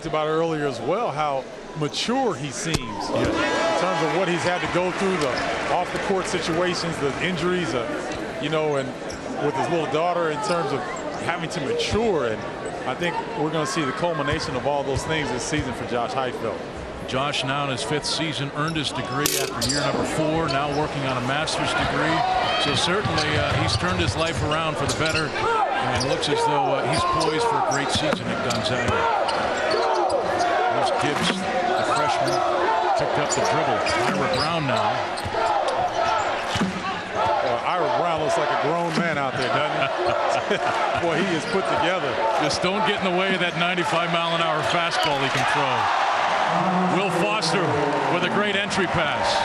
About earlier as well, how mature he seems in terms of what he's had to go through, the off-the-court situations, the injuries, and with his little daughter in terms of having to mature. And I think we're going to see the culmination of all those things this season for Josh Heupel. Josh, now in his 5th season, earned his degree after year number 4, now working on a master's degree. So certainly he's turned his life around for the better, and looks as though he's poised for a great season at Gonzaga. Gibbs, the freshman, picked up the dribble. Ira Brown now. Ira Brown looks like a grown man out there, doesn't he? Boy, he is put together. Just don't get in the way of that 95-mile-an-hour fastball he can throw. Will Foster with a great entry pass.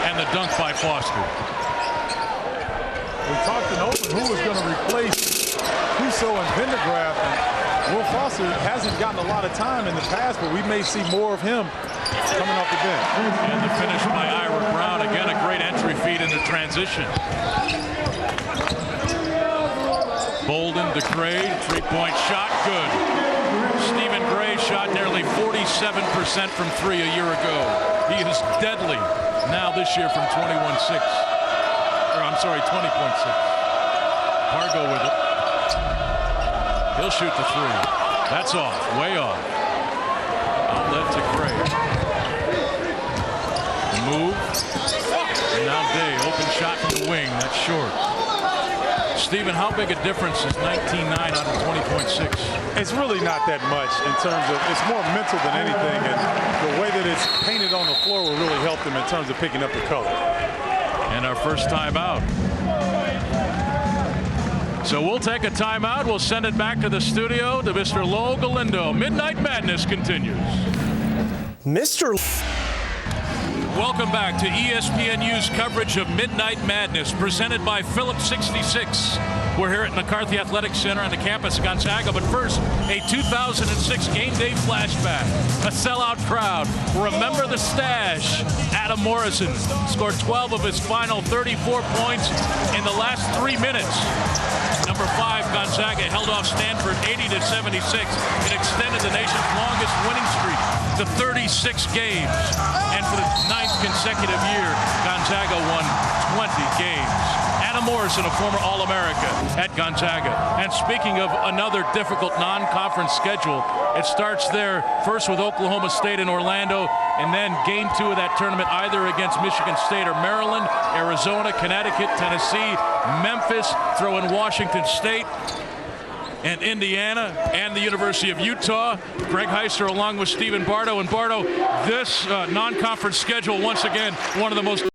And the dunk by Foster. We talked in open who was going to replace Huso and Pendergraft. Will Foster hasn't gotten a lot of time in the past, but we may see more of him coming off the bench. And the finish by Ira Brown. Again, a great entry feed in the transition. Bolden to Gray, three-point shot, good. Stephen Gray shot nearly 47% from 3 a year ago. He is deadly now this year from 21.6. Or I'm sorry, 20.6. Pargo with it. He'll shoot the 3. That's off, way off. Outlet to Gray. Move. And now Day, open shot from the wing. That's short. Stephen, how big a difference is 19.9 out of 20.6? It's really not that much in terms of, it's more mental than anything, and the way that it's painted on the floor will really help them in terms of picking up the color. And our first timeout. So we'll take a timeout. We'll send it back to the studio to Mr. Lo Galindo. Midnight Madness continues. Mr. Welcome back to ESPNU's coverage of Midnight Madness, presented by Phillips 66. We're here at McCarthy Athletic Center on the campus of Gonzaga. But first, a 2006 game day flashback. A sellout crowd. Remember the stash. Adam Morrison scored 12 of his final 34 points in the last 3 minutes. Number 5, Gonzaga held off Stanford 80-76. It extended the nation's longest winning streak to 36 games. And for the 9th consecutive year, Gonzaga won 20 games. Adam Morrison, a former All-America at Gonzaga. And speaking of another difficult non-conference schedule, it starts there first with Oklahoma State and Orlando, and then game 2 of that tournament either against Michigan State or Maryland, Arizona, Connecticut, Tennessee, Memphis, throw in Washington State, and Indiana, and the University of Utah. Greg Heister along with Stephen Bardo. And Bardo, this non-conference schedule, once again, one of the most